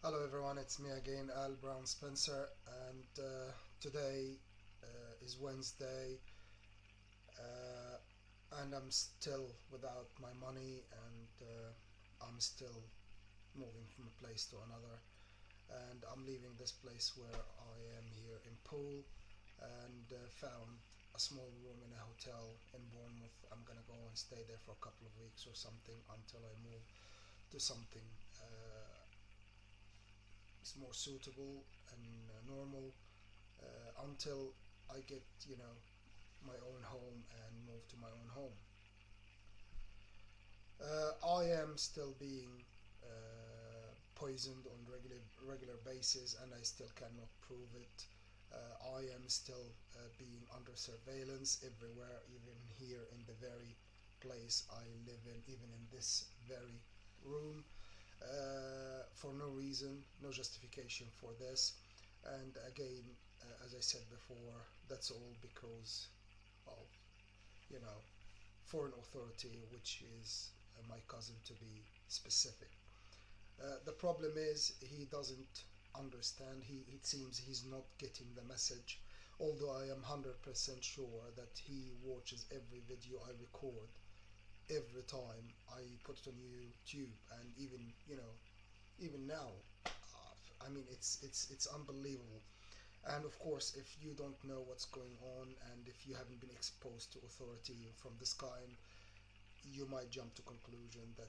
Hello everyone, it's me again, Al Brown Spencer, and today is Wednesday, uh, and I'm still without my money, and I'm still moving from a place to another, and I'm leaving this place where I am here in Poole, and found a small room in a hotel in Bournemouth. I'm gonna go and stay there for a couple of weeks or something until I move to something more suitable and normal until I get, my own home and move to my own home. I am still being poisoned on regular basis, and I still cannot prove it. I am still being under surveillance everywhere, even here in the very place I live in, even in this very room, for no reason, no justification for this. And again, as I said before, that's all because of, you know, foreign authority, which is my cousin to be specific. The problem is he doesn't understand. It seems he's not getting the message. Although I am 100% sure that he watches every video I record, every time I put it on YouTube, and even now, it's unbelievable. And of course, if you don't know what's going on, and if you haven't been exposed to authority from this kind, you might jump to conclusion that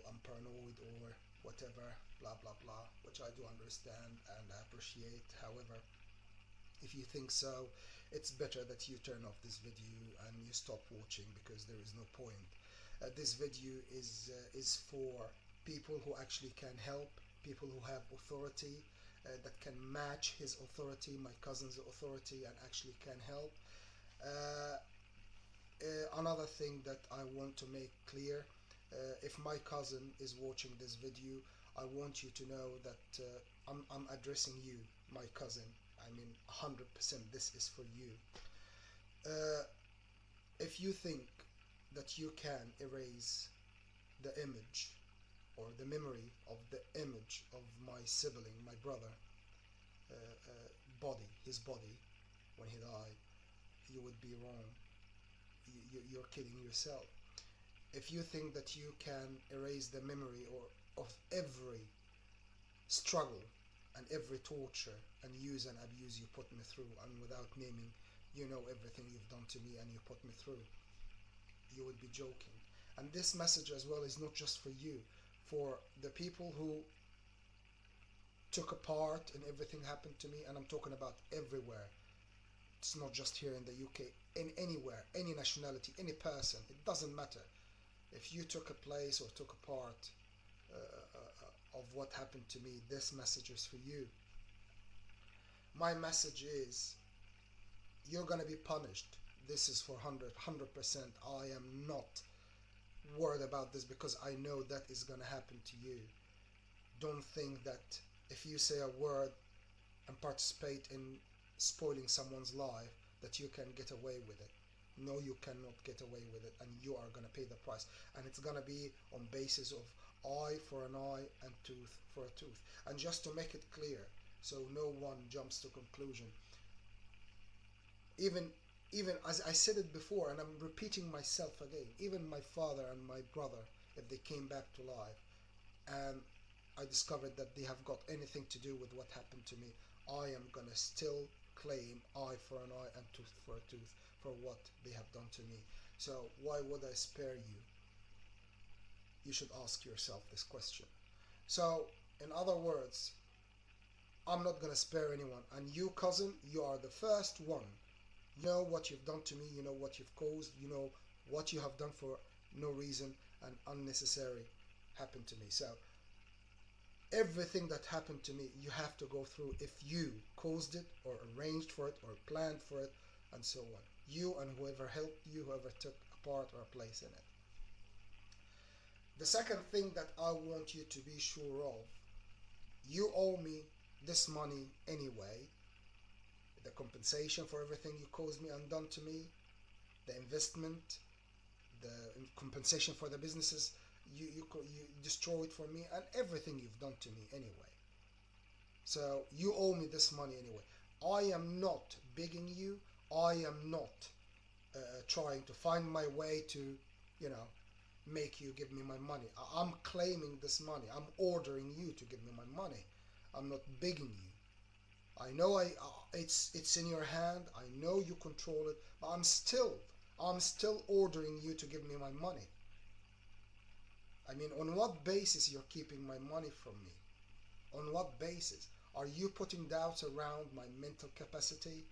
I'm paranoid or whatever, blah blah blah, which I do understand and I appreciate. However, if you think so, it's better that you turn off this video and you stop watching, because there is no point. This video is for people who actually can help, people who have authority, that can match his authority, my cousin's authority, and actually can help. Uh, Another thing that I want to make clear, if my cousin is watching this video, I want you to know that I'm addressing you, my cousin. I mean, 100% this is for you. Uh, if you think that you can erase the image or the memory of the image of my sibling, my brother, his body, when he died, you would be wrong. You're kidding yourself. If you think that you can erase the memory of every struggle and every torture and use and abuse you put me through, and without naming, everything you've done to me and you put me through, you would be joking. And this message as well is not just for you, for the people who took a part in everything happened to me, and I'm talking about everywhere. It's not just here in the UK, in anywhere, any nationality, any person, it doesn't matter. If you took a place or took a part of what happened to me, this message is for you. My message is, you're gonna be punished. This is for 100%. I am not worried about this, because I know that is gonna happen to you. Don't think that if you say a word and participate in spoiling someone's life, that you can get away with it. No, you cannot get away with it, and you are gonna pay the price. And it's gonna be on basis of eye for an eye and tooth for a tooth. And just to make it clear, so no one jumps to conclusion, even even as I said it before, and I'm repeating myself again, even my father and my brother, if they came back to life and I discovered that they have got anything to do with what happened to me, I am gonna still claim eye for an eye and tooth for a tooth for what they have done to me. So why would I spare you? You should ask yourself this question. So, in other words, I'm not gonna spare anyone. And you, cousin, you are the first one. You know what you've done to me, you know what you've caused, you know what you have done for no reason and unnecessary happened to me. So, everything that happened to me, you have to go through if you caused it or arranged for it or planned for it and so on. You and whoever helped you, whoever took a part or a place in it. The second thing that I want you to be sure of, you owe me this money anyway. The compensation for everything you caused me and done to me, the investment, the compensation for the businesses you destroyed for me, and everything you've done to me anyway. So you owe me this money anyway. I am not begging you. I am not trying to find my way to, you know, make you give me my money. I'm claiming this money. I'm ordering you to give me my money. I'm not begging you. I know it's in your hand. I know you control it, but I'm still ordering you to give me my money. I mean, on what basis you're keeping my money from me? On what basis? Are you putting doubts around my mental capacity?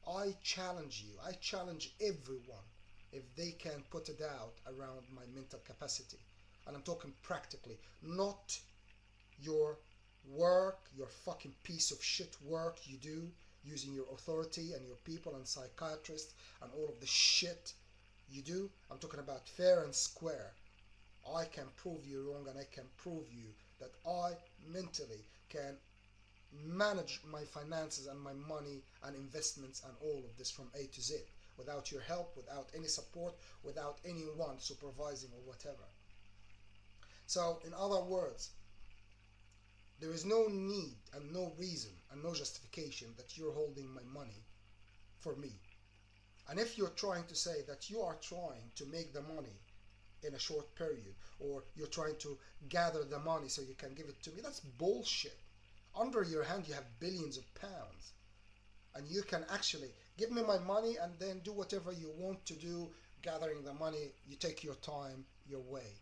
I challenge you. I challenge everyone if they can put a doubt around my mental capacity. And I'm talking practically, not your work, your fucking piece of shit work you do using your authority and your people and psychiatrists and all of the shit you do. I'm talking about fair and square. I can prove you wrong, and I can prove you that I mentally can manage my finances and my money and investments and all of this from A to Z without your help, without any support, without anyone supervising or whatever. So, in other words, there is no need and no reason and no justification that you're holding my money for me. And if you're trying to say that you are trying to make the money in a short period, or you're trying to gather the money so you can give it to me, that's bullshit. Under your hand you have billions of pounds, and you can actually give me my money and then do whatever you want to do gathering the money. You take your time, your way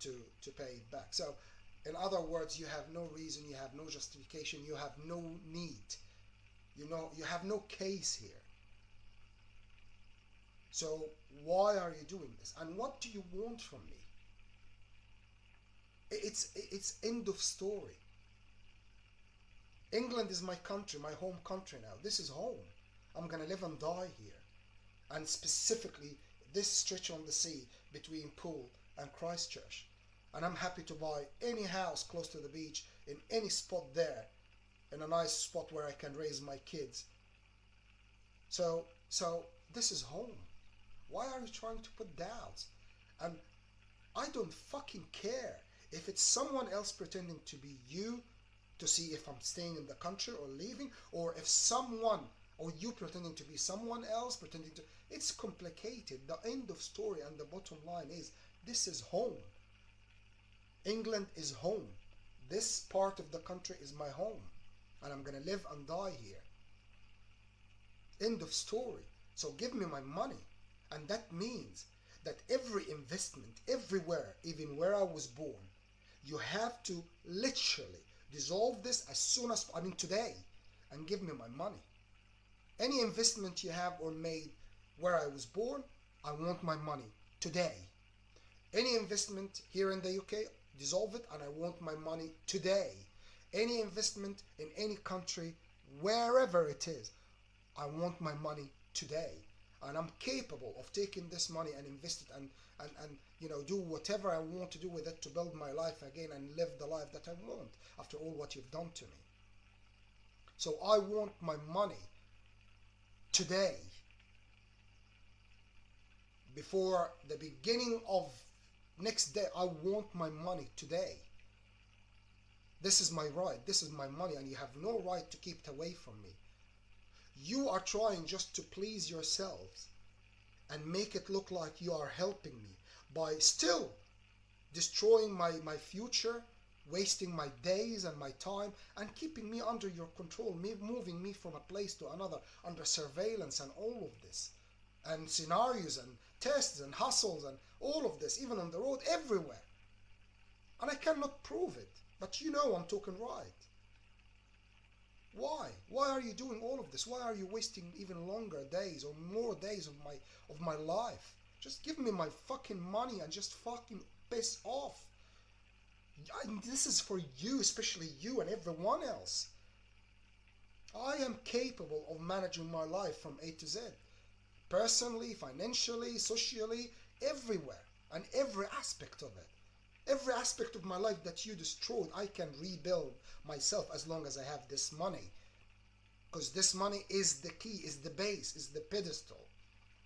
to pay it back. So in other words, you have no reason, you have no justification, you have no need, you have no case here. So why are you doing this, and what do you want from me? It's end of story. England is my country, my home country now. This is home. I'm gonna live and die here. And specifically this stretch on the sea between Poole and Christchurch. And I'm happy to buy any house close to the beach in any spot there, in a nice spot where I can raise my kids. So this is home. Why are you trying to put doubts? And I don't fucking care if it's someone else pretending to be you to see if I'm staying in the country or leaving, or if someone, or you pretending to be someone else, pretending to... It's complicated. The end of story and the bottom line is, this is home. England is home. This part of the country is my home, and I'm gonna live and die here. End of story. So give me my money. And that means that every investment, everywhere, even where I was born, you have to literally dissolve this as soon as, I mean today, and give me my money. Any investment you have or made where I was born, I want my money today. Any investment here in the UK, dissolve it, and I want my money today. Any investment in any country, wherever it is, I want my money today. And I'm capable of taking this money and invest it and do whatever I want to do with it to build my life again and live the life that I want after all what you've done to me. So I want my money today. Before the beginning of next day, I want my money today. This is my right, this is my money, and you have no right to keep it away from me. You are trying just to please yourselves and make it look like you are helping me by still destroying my future, wasting my days and my time, and keeping me under your control, moving me from a place to another under surveillance and all of this, and scenarios and tests and hustles and all of this, even on the road, everywhere. And I cannot prove it, but you know I'm talking right. Why? Why are you doing all of this? Why are you wasting even longer days or more days of my life? Just give me my fucking money and just fucking piss off. This is for you, especially you and everyone else. I am capable of managing my life from A to Z. Personally, financially, socially, everywhere, and every aspect of it. Every aspect of my life that you destroyed, I can rebuild myself as long as I have this money. Because this money is the key, is the base, is the pedestal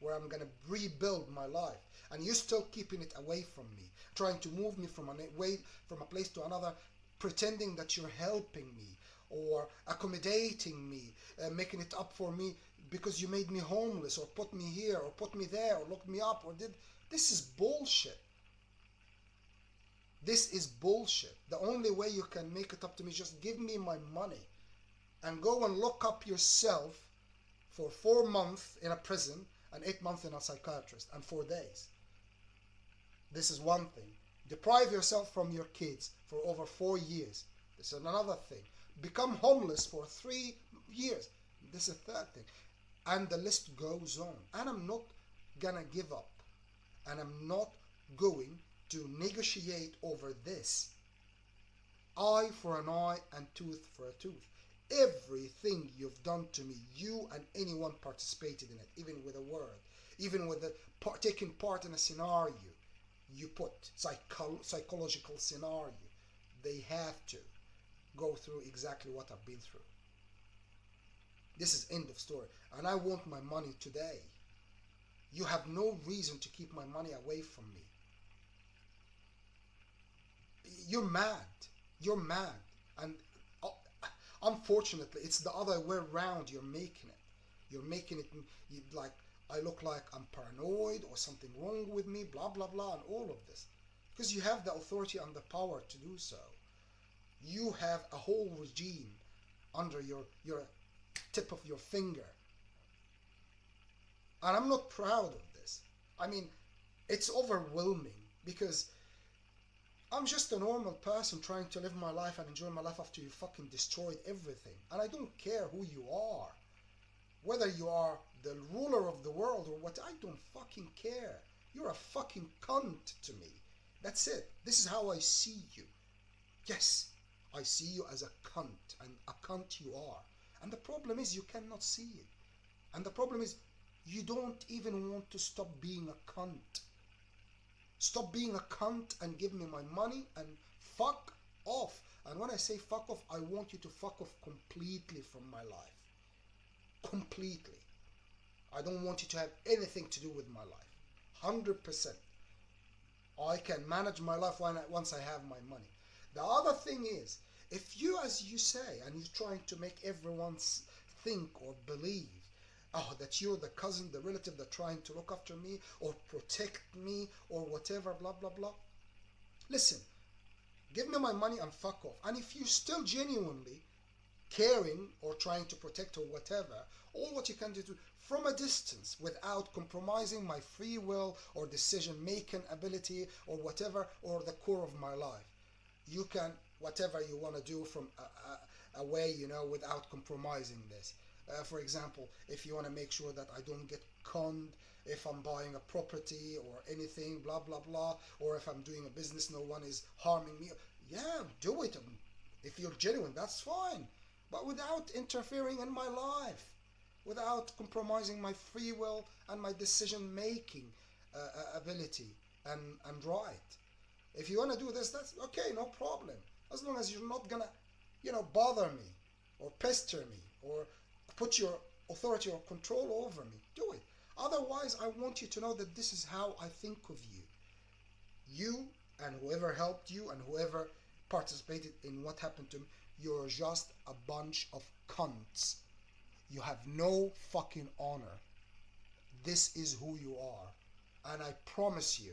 where I'm going to rebuild my life. And you're still keeping it away from me, trying to move me from a place to another, pretending that you're helping me, or accommodating me, making it up for me because you made me homeless or put me here or put me there or looked me up or did. This is bullshit. This is bullshit. The only way you can make it up to me is just give me my money and go and look up yourself for 4 months in a prison and 8 months in a psychiatrist and 4 days. This is one thing. Deprive yourself from your kids for over 4 years. This is another thing. Become homeless for 3 years. This is a third thing. And the list goes on. And I'm not gonna give up. And I'm not going to negotiate over this. Eye for an eye and tooth for a tooth. Everything you've done to me, you and anyone participated in it, even with a word, even with taking part in a scenario, you put psychological scenario, they have to go through exactly what I've been through. This is end of story. And I want my money today. You have no reason to keep my money away from me. You're mad. You're mad. And unfortunately, it's the other way around you're making it. You're making it like I look like I'm paranoid or something wrong with me, blah, blah, blah, and all of this. Because you have the authority and the power to do so. You have a whole regime under your tip of your finger. And I'm not proud of this. I mean, it's overwhelming because I'm just a normal person trying to live my life and enjoy my life after you fucking destroyed everything. And I don't care who you are. Whether you are the ruler of the world or what, I don't fucking care. You're a fucking cunt to me. That's it. This is how I see you. Yes, I see you as a cunt, and a cunt you are. And the problem is you cannot see it. And the problem is you don't even want to stop being a cunt. Stop being a cunt and give me my money and fuck off. And when I say fuck off, I want you to fuck off completely from my life. Completely. I don't want you to have anything to do with my life. 100%. I can manage my life once I have my money. The other thing is, if you, as you say, and you're trying to make everyone think or believe, oh, that you're the cousin, the relative that's trying to look after me or protect me or whatever, blah, blah, blah. Listen, give me my money and fuck off. And if you're still genuinely caring or trying to protect or whatever, all what you can do from a distance without compromising my free will or decision-making ability or whatever, or the core of my life. You can, whatever you want to do from away, without compromising this. For example, if you want to make sure that I don't get conned if I'm buying a property or anything, blah, blah, blah, or if I'm doing a business, no one is harming me. Yeah, do it. If you're genuine, that's fine. But without interfering in my life, without compromising my free will and my decision-making ability and right. If you want to do this, that's okay, no problem. As long as you're not gonna, bother me or pester me or put your authority or control over me, do it. Otherwise, I want you to know that this is how I think of you. You and whoever helped you and whoever participated in what happened to me, you're just a bunch of cunts. You have no fucking honor. This is who you are. And I promise you,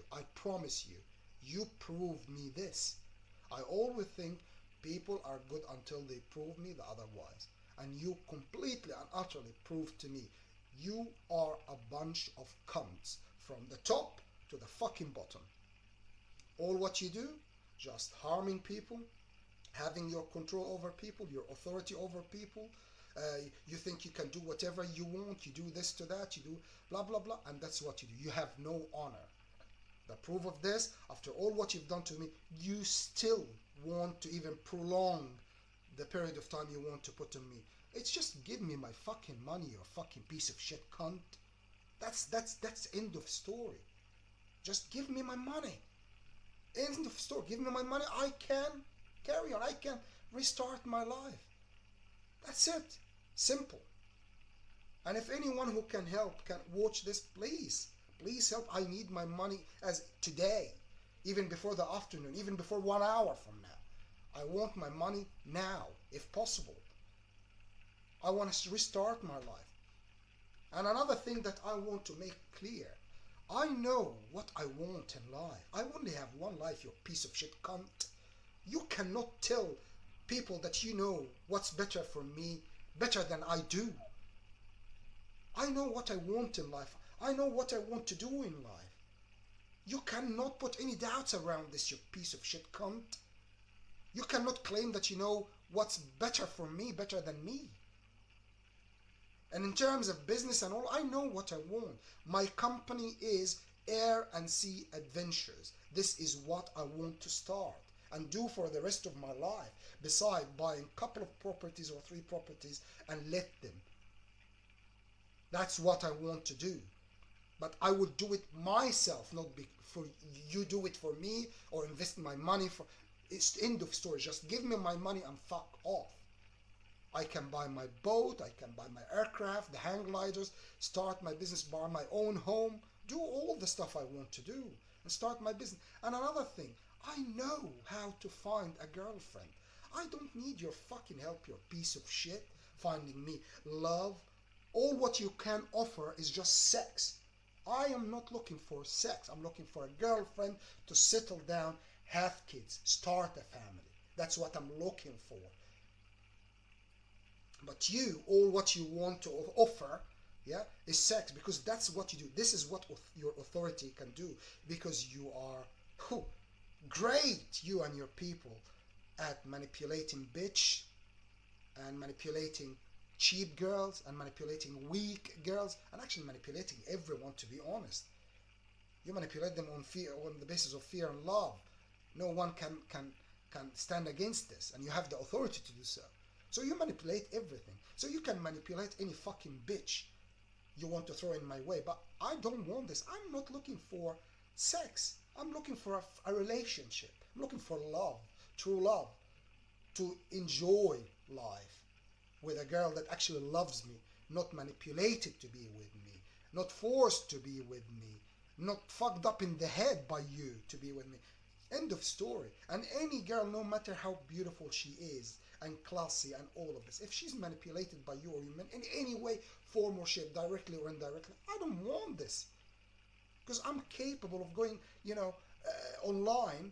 you proved me this. I always think people are good until they prove me the otherwise. And you completely and utterly proved to me you are a bunch of cunts from the top to the fucking bottom. All what you do, just harming people, having your control over people, your authority over people. You think you can do whatever you want, you do this to that, you do blah, blah, blah, and that's what you do. You have no honor. The proof of this, after all what you've done to me, you still want to even prolong the period of time you want to put on me. It's just give me my fucking money, you fucking piece of shit cunt. That's end of story. Just give me my money. End of story. Give me my money. I can carry on. I can restart my life. That's it. Simple. And if anyone who can help can watch this, please help. I need my money as today, even before the afternoon, even before 1 hour from now. I want my money now, if possible. I want to restart my life. And another thing that I want to make clear, I know what I want in life. I only have one life, you piece of shit cunt. You cannot tell people that you know what's better for me better than I do. I know what I want in life. I know what I want to do in life. You cannot put any doubts around this, you piece of shit cunt. You cannot claim that you know what's better for me better than me. And in terms of business and all, I know what I want. My company is Air and Sea Adventures. This is what I want to start and do for the rest of my life, beside buying a couple of properties or 3 properties and let them. That's what I want to do. But I would do it myself, not for you do it for me or invest my money for. It's end of story. Just give me my money and fuck off. I can buy my boat, I can buy my aircraft, the hang gliders, start my business, buy my own home, do all the stuff I want to do and start my business. And another thing, I know how to find a girlfriend. I don't need your fucking help, you piece of shit, finding me love. All what you can offer is just sex. I am not looking for sex. I'm looking for a girlfriend to settle down, have kids, start a family. That's what I'm looking for. But you, all what you want to offer, yeah, is sex, because that's what you do. This is what your authority can do, because you are great, you and your people, at manipulating bitch and manipulating cheap girls and manipulating weak girls and actually manipulating everyone, to be honest. You manipulate them on fear, on the basis of fear and love. No one can stand against this, and you have the authority to do so. So you manipulate everything. So you can manipulate any fucking bitch you want to throw in my way. But I don't want this. I'm not looking for sex. I'm looking for a relationship. I'm looking for love, true love, to enjoy life with a girl that actually loves me, not manipulated to be with me, not forced to be with me, not fucked up in the head by you to be with me. End of story. And any girl, no matter how beautiful she is and classy and all of this, if she's manipulated by you or you in any way, form or shape, directly or indirectly, I don't want this. Because I'm capable of going, online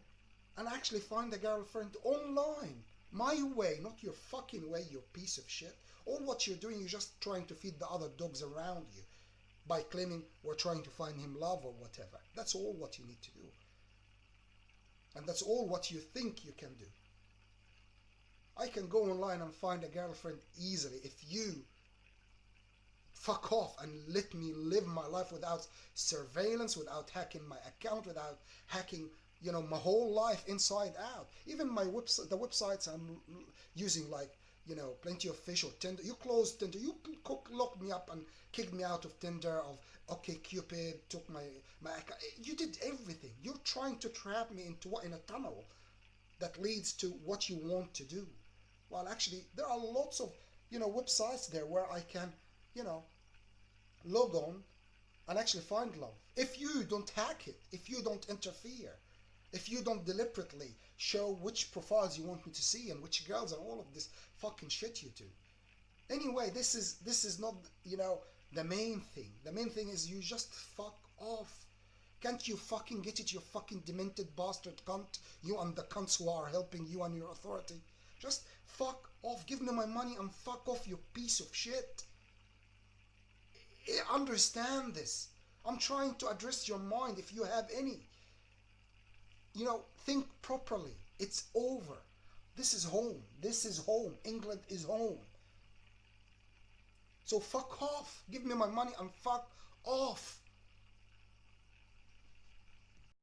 and actually find a girlfriend online. My way, not your fucking way, you piece of shit. All what you're doing, you're just trying to feed the other dogs around you by claiming we're trying to find him love or whatever. That's all what you need to do. And that's all what you think you can do. I can go online and find a girlfriend easily if you fuck off and let me live my life without surveillance, without hacking my account, without hacking, my whole life inside out. Even my website, the websites I'm using, like, Plenty of Fish or Tinder. You closed Tinder. You locked me up and kicked me out of Tinder, of OkCupid, took my account. You did everything. You're trying to trap me in a tunnel that leads to what you want to do. Well, actually, there are lots of, websites there where I can, log on and actually find love. If you don't hack it, if you don't interfere, if you don't deliberately show which profiles you want me to see and which girls and all of this fucking shit you do. Anyway, this is not, the main thing. The main thing is you just fuck off. Can't you fucking get it, you fucking demented bastard cunt? You and the cunts who are helping you and your authority. Just fuck off. Give me my money and fuck off, you piece of shit. Understand this. I'm trying to address your mind if you have any. Think properly. It's over. This is home. This is home. England is home. So fuck off. Give me my money and fuck off.